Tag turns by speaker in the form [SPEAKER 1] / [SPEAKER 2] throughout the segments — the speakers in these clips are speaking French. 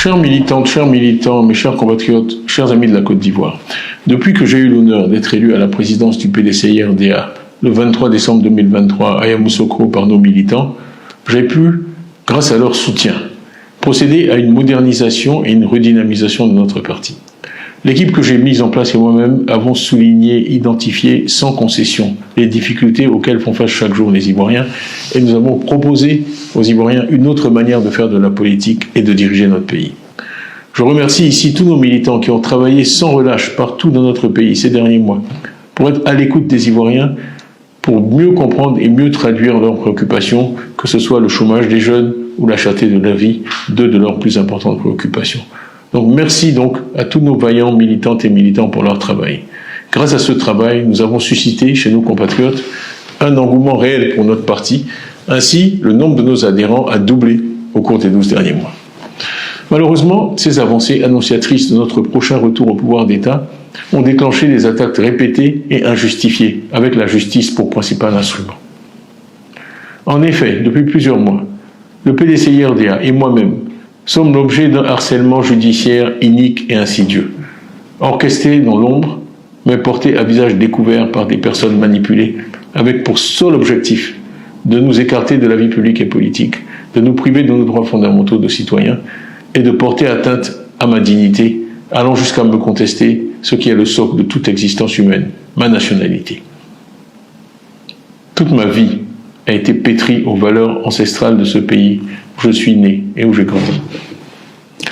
[SPEAKER 1] Chères militantes, chers militants, mes chers compatriotes, chers amis de la Côte d'Ivoire, depuis que j'ai eu l'honneur d'être élu à la présidence du PDCI-RDA le 23 décembre 2023 à Yamoussoukro par nos militants, j'ai pu, grâce à leur soutien, procéder à une modernisation et une redynamisation de notre parti. L'équipe que j'ai mise en place et moi-même avons souligné, identifié sans concession les difficultés auxquelles font face chaque jour les Ivoiriens et nous avons proposé aux Ivoiriens une autre manière de faire de la politique et de diriger notre pays. Je remercie ici tous nos militants qui ont travaillé sans relâche partout dans notre pays ces derniers mois pour être à l'écoute des Ivoiriens, pour mieux comprendre et mieux traduire leurs préoccupations, que ce soit le chômage des jeunes ou la cherté de la vie, deux de leurs plus importantes préoccupations. Donc merci donc à tous nos vaillants militantes et militants pour leur travail. Grâce à ce travail, nous avons suscité chez nos compatriotes un engouement réel pour notre parti. Ainsi, le nombre de nos adhérents a doublé au cours des 12 derniers mois. Malheureusement, ces avancées annonciatrices de notre prochain retour au pouvoir d'État ont déclenché des attaques répétées et injustifiées, avec la justice pour principal instrument. En effet, depuis plusieurs mois, le PDCI-RDA et moi-même sommes l'objet d'un harcèlement judiciaire inique et insidieux, orchestré dans l'ombre, mais porté à visage découvert par des personnes manipulées, avec pour seul objectif de nous écarter de la vie publique et politique, de nous priver de nos droits fondamentaux de citoyens et de porter atteinte à ma dignité, allant jusqu'à me contester ce qui est le socle de toute existence humaine, ma nationalité. Toute ma vie a été pétrie aux valeurs ancestrales de ce pays où je suis né et où j'ai grandi.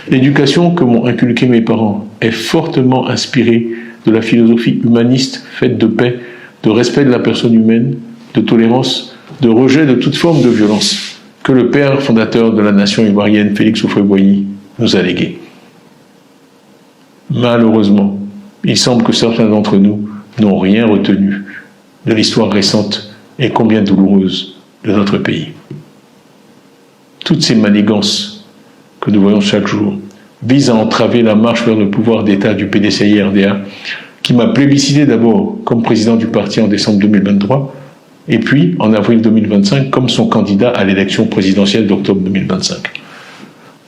[SPEAKER 1] L'éducation que m'ont inculquée mes parents est fortement inspirée de la philosophie humaniste faite de paix, de respect de la personne humaine, de tolérance, de rejet de toute forme de violence que le père fondateur de la nation ivoirienne, Félix Houphouët-Boigny, nous a légué. Malheureusement, il semble que certains d'entre nous n'ont rien retenu de l'histoire récente et combien douloureuse de notre pays. Toutes ces manigances que nous voyons chaque jour visent à entraver la marche vers le pouvoir d'État du PDCI-RDA, qui m'a plébiscité d'abord comme président du parti en décembre 2023, et puis en avril 2025 comme son candidat à l'élection présidentielle d'octobre 2025.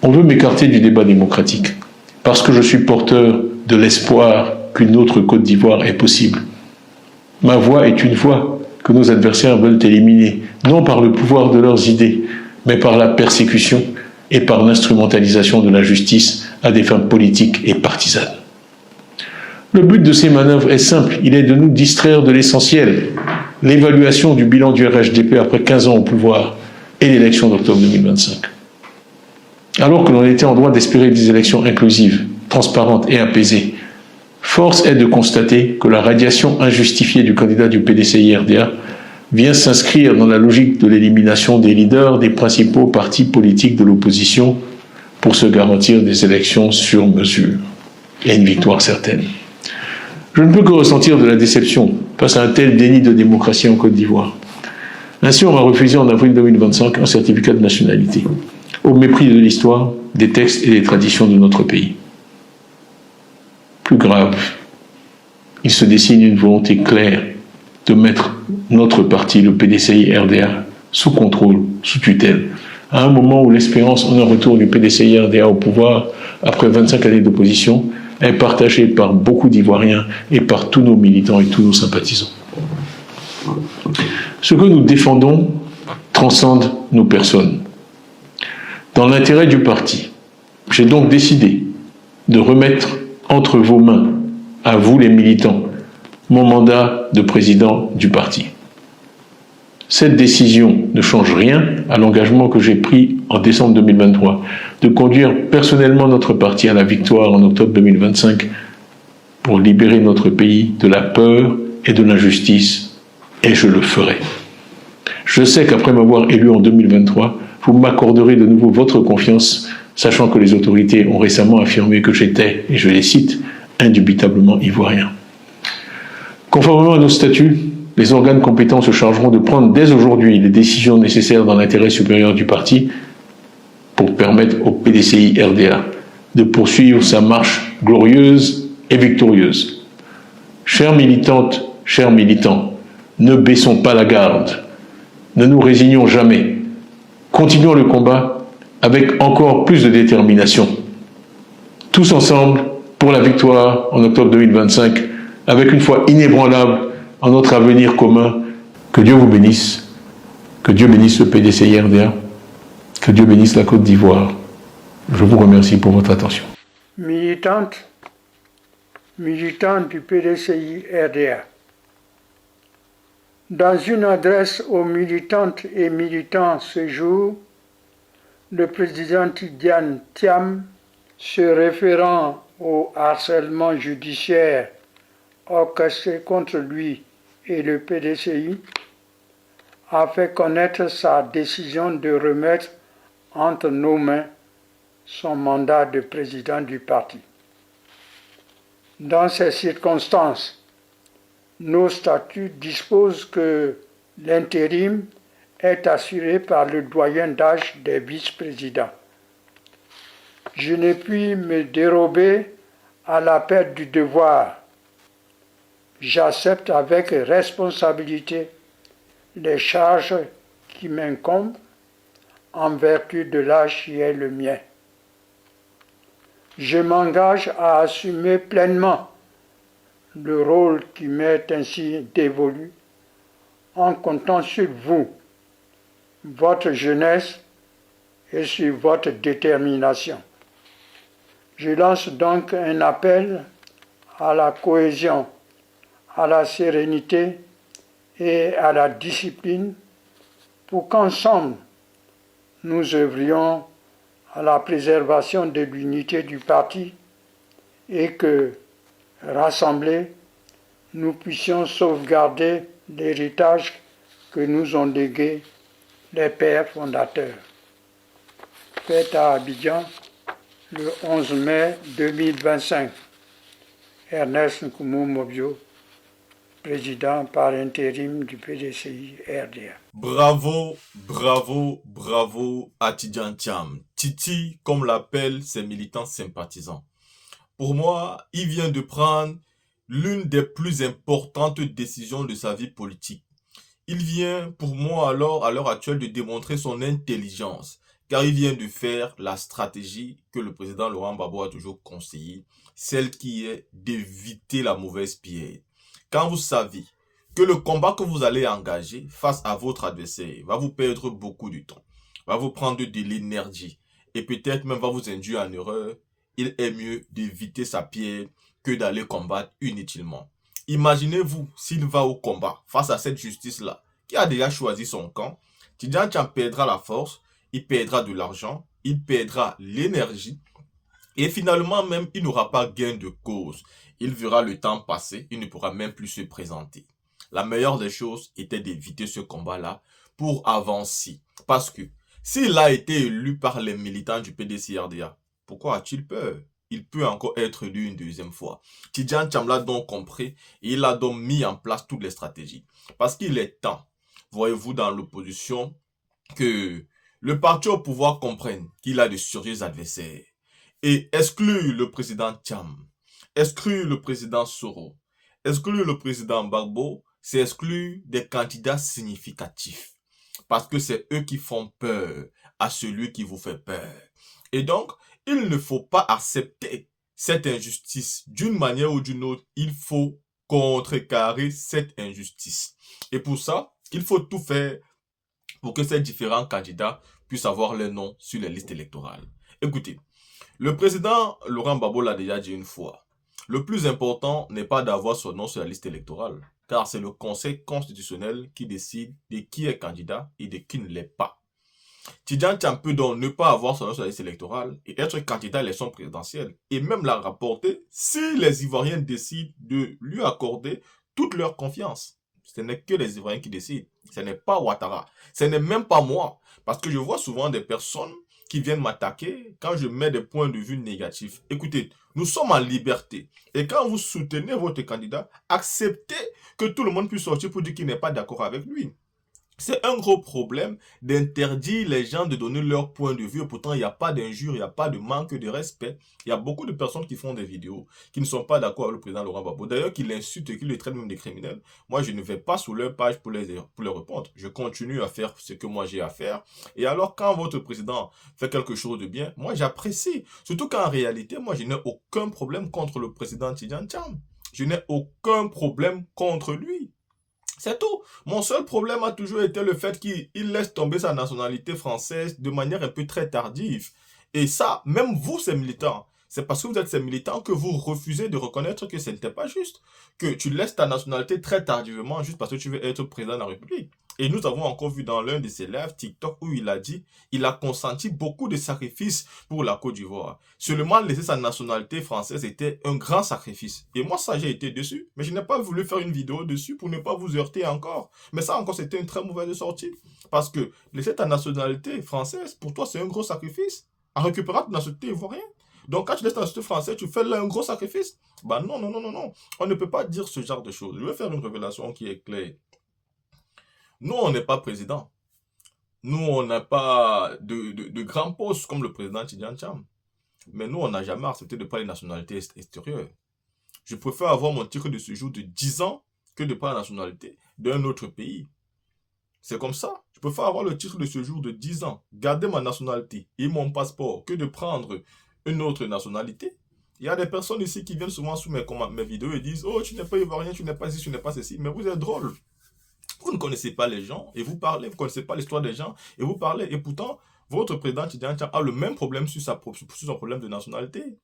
[SPEAKER 1] On veut m'écarter du débat démocratique, parce que je suis porteur de l'espoir qu'une autre Côte d'Ivoire est possible. Ma voix est une voix que nos adversaires veulent éliminer, non par le pouvoir de leurs idées, mais par la persécution et par l'instrumentalisation de la justice à des fins politiques et partisanes. Le but de ces manœuvres est simple, il est de nous distraire de l'essentiel, l'évaluation du bilan du RHDP après 15 ans au pouvoir et l'élection d'octobre 2025. Alors que l'on était en droit d'espérer des élections inclusives, transparentes et apaisées, force est de constater que la radiation injustifiée du candidat du PDCI-RDA vient s'inscrire dans la logique de l'élimination des leaders des principaux partis politiques de l'opposition pour se garantir des élections sur mesure et une victoire certaine. Je ne peux que ressentir de la déception face à un tel déni de démocratie en Côte d'Ivoire. Ainsi, on m'a refusé en avril 2025 un certificat de nationalité, au mépris de l'histoire, des textes et des traditions de notre pays. Plus grave, il se dessine une volonté claire de mettre notre parti, le PDCI-RDA, sous contrôle, sous tutelle, à un moment où l'espérance en un retour du PDCI-RDA au pouvoir, après 25 années d'opposition, est partagée par beaucoup d'Ivoiriens et par tous nos militants et tous nos sympathisants. Ce que nous défendons transcende nos personnes. Dans l'intérêt du parti, j'ai donc décidé de remettre entre vos mains, à vous les militants, mon mandat de président du parti. Cette décision ne change rien à l'engagement que j'ai pris en décembre 2023 de conduire personnellement notre parti à la victoire en octobre 2025 pour libérer notre pays de la peur et de l'injustice, et je le ferai. Je sais qu'après m'avoir élu en 2023, vous m'accorderez de nouveau votre confiance, sachant que les autorités ont récemment affirmé que j'étais, et je les cite, indubitablement ivoirien. Conformément à nos statuts, les organes compétents se chargeront de prendre dès aujourd'hui les décisions nécessaires dans l'intérêt supérieur du parti pour permettre au PDCI-RDA de poursuivre sa marche glorieuse et victorieuse. Chères militantes, chers militants, ne baissons pas la garde, ne nous résignons jamais, continuons le combat avec encore plus de détermination. tous ensemble pour la victoire en octobre 2025, avec une foi inébranlable en notre avenir commun. Que Dieu vous bénisse, que Dieu bénisse le PDCI-RDA, que Dieu bénisse la Côte d'Ivoire. Je vous remercie pour votre attention.
[SPEAKER 2] Militants du PDCI-RDA. Dans une adresse aux militantes et militants ce jour, le président Tidjane Thiam, se référant au harcèlement judiciaire orchestré contre lui et le PDCI, a fait connaître sa décision de remettre entre nos mains son mandat de président du parti. Dans ces circonstances, nos statuts disposent que l'intérim est assuré par le doyen d'âge des vice-présidents. Je ne puis me dérober à l'appel du devoir. J'accepte avec responsabilité les charges qui m'incombent en vertu de l'âge qui est le mien. Je m'engage à assumer pleinement le rôle qui m'est ainsi dévolu en comptant sur vous, votre jeunesse et sur votre détermination. Je lance donc un appel à la cohésion, à la sérénité et à la discipline pour qu'ensemble nous œuvrions à la préservation de l'unité du parti et que, rassemblés, nous puissions sauvegarder l'héritage que nous ont légué les pères fondateurs. Fait à Abidjan le 11 mai 2025. Ernest Nkoumou Mobio, président par intérim du PDCI-RDA.
[SPEAKER 3] Bravo, bravo, bravo à Tidjane Thiam. Titi, comme l'appellent ses militants sympathisants. Pour moi, il vient de prendre l'une des plus importantes décisions de sa vie politique. Il vient, pour moi, alors, à l'heure actuelle, de démontrer son intelligence, car il vient de faire la stratégie que le président Laurent Gbagbo a toujours conseillée, celle qui est d'éviter la mauvaise pièce. Quand vous savez que le combat que vous allez engager face à votre adversaire va vous perdre beaucoup de temps, va vous prendre de l'énergie et peut-être même va vous induire en erreur, il est mieux d'éviter sa pierre que d'aller combattre inutilement. Imaginez-vous s'il va au combat face à cette justice-là, qui a déjà choisi son camp. Tidjane Thiam perdra la force, il perdra de l'argent, il perdra l'énergie et finalement même il n'aura pas gain de cause. Il verra le temps passer, il ne pourra même plus se présenter. La meilleure des choses était d'éviter ce combat-là pour avancer. Parce que s'il a été élu par les militants du PDCI-RDA, pourquoi a-t-il peur? Il peut encore être élu une deuxième fois. Tidjane Thiam l'a donc compris et il a donc mis en place toutes les stratégies. Parce qu'il est temps, voyez-vous dans l'opposition, que le parti au pouvoir comprenne qu'il a de sérieux adversaires et exclure le président Thiam, exclure le président Soro, exclure le président Gbagbo, c'est exclure des candidats significatifs. Parce que c'est eux qui font peur à celui qui vous fait peur. Et donc, il ne faut pas accepter cette injustice. D'une manière ou d'une autre, il faut contrecarrer cette injustice. Et pour ça, il faut tout faire pour que ces différents candidats puissent avoir leur nom sur les listes électorales. Écoutez, le président Laurent Gbagbo l'a déjà dit une fois. Le plus important n'est pas d'avoir son nom sur la liste électorale, car c'est le Conseil constitutionnel qui décide de qui est candidat et de qui ne l'est pas. Tidjane Thiam peut donc ne pas avoir son nom sur la liste électorale et être candidat à l'élection présidentielle et même la rapporter si les Ivoiriens décident de lui accorder toute leur confiance. Ce n'est que les Ivoiriens qui décident. Ce n'est pas Ouattara. Ce n'est même pas moi. Parce que je vois souvent des personnes qui viennent m'attaquer quand je mets des points de vue négatifs. Écoutez, nous sommes en liberté. Et quand vous soutenez votre candidat, acceptez que tout le monde puisse sortir pour dire qu'il n'est pas d'accord avec lui. C'est un gros problème d'interdire les gens de donner leur point de vue. Pourtant, il n'y a pas d'injure, il n'y a pas de manque de respect. Il y a beaucoup de personnes qui font des vidéos, qui ne sont pas d'accord avec le président Laurent Gbagbo. D'ailleurs, qui l'insultent et qui le traitent même des criminels. Moi, je ne vais pas sur leur page pour les répondre. Je continue à faire ce que moi j'ai à faire. Et alors, quand votre président fait quelque chose de bien, moi, j'apprécie. Surtout qu'en réalité, moi, je n'ai aucun problème contre le président Tidjane Thiam. Je n'ai aucun problème contre lui. C'est tout. Mon seul problème a toujours été le fait qu'il laisse tomber sa nationalité française de manière un peu très tardive. Et ça, même vous, ces militants, c'est parce que vous êtes ces militants que vous refusez de reconnaître que ce n'était pas juste. Que tu laisses ta nationalité très tardivement juste parce que tu veux être président de la République. Et nous avons encore vu dans l'un de ses lives TikTok où il a dit il a consenti beaucoup de sacrifices pour la Côte d'Ivoire. Seulement laisser sa nationalité française était un grand sacrifice. Et moi, ça, j'ai été dessus. Mais je n'ai pas voulu faire une vidéo dessus pour ne pas vous heurter encore. Mais ça encore, c'était une très mauvaise sortie. Parce que laisser ta nationalité française, pour toi, c'est un gros sacrifice. En récupérant ta nationalité ivoirienne. Donc, quand tu laisses ta nationalité française, tu fais là un gros sacrifice. Bah non, non, non, non, non. On ne peut pas dire ce genre de choses. Je vais faire une révélation qui est claire. Nous, on n'est pas président. Nous, on n'a pas de grands postes comme le président Tidjane Thiam. Mais nous, on n'a jamais accepté de prendre une nationalité extérieure. Je préfère avoir mon titre de séjour de 10 ans que de prendre la nationalité d'un autre pays. C'est comme ça. Je préfère avoir le titre de séjour de 10 ans, garder ma nationalité et mon passeport que de prendre une autre nationalité. Il y a des personnes ici qui viennent souvent sous mes vidéos et disent « Oh, tu n'es pas ivoirien, tu n'es pas ici, tu n'es pas ceci. » Mais vous êtes drôle. Vous ne connaissez pas les gens et vous parlez, vous ne connaissez pas l'histoire des gens et vous parlez. Et pourtant, votre président Tidjane Thiam a le même problème sur son problème de nationalité.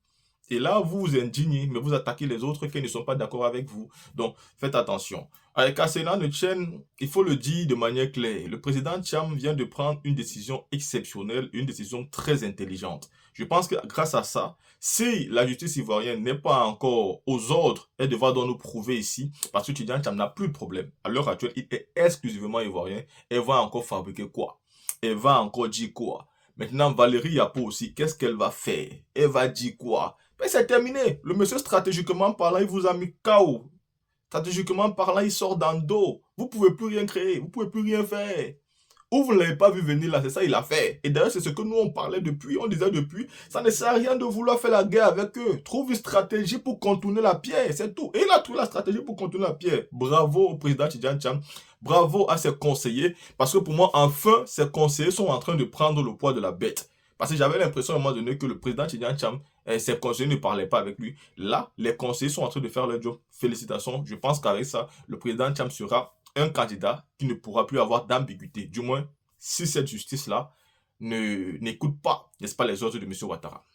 [SPEAKER 3] Et là, vous vous indignez, mais vous attaquez les autres qui ne sont pas d'accord avec vous. Donc, faites attention. Avec Asena Nchen, il faut le dire de manière claire. Le président Thiam vient de prendre une décision exceptionnelle, une décision très intelligente. Je pense que grâce à ça, si la justice ivoirienne n'est pas encore aux ordres, elle devra donc nous prouver ici, parce que Tidjane Thiam n'a plus de problème. À l'heure actuelle, il est exclusivement ivoirien. Elle va encore fabriquer quoi? Elle va encore dire quoi? Maintenant, Valérie Yapo aussi, qu'est-ce qu'elle va faire? Elle va dire quoi? Mais c'est terminé. Le monsieur, stratégiquement parlant, il vous a mis KO. Stratégiquement parlant, il sort dans le dos. Vous ne pouvez plus rien créer. Vous ne pouvez plus rien faire. Ou vous ne l'avez pas vu venir là, c'est ça, il a fait. Et d'ailleurs, c'est ce que nous, on parlait depuis, on disait depuis. Ça ne sert à rien de vouloir faire la guerre avec eux. Trouve une stratégie pour contourner la pierre, c'est tout. Et il a trouvé la stratégie pour contourner la pierre. Bravo au président Tidjane Thiam. Bravo à ses conseillers. Parce que pour moi, enfin, ses conseillers sont en train de prendre le poids de la bête. Parce que j'avais l'impression à un moment donné que le président Tidjane Thiam, ses conseillers ne parlaient pas avec lui. Là, les conseillers sont en train de faire leur job. Félicitations. Je pense qu'avec ça, le président Thiam sera un candidat qui ne pourra plus avoir d'ambiguïté. Du moins, si cette justice-là n'écoute pas, n'est-ce pas, les ordres de M. Ouattara.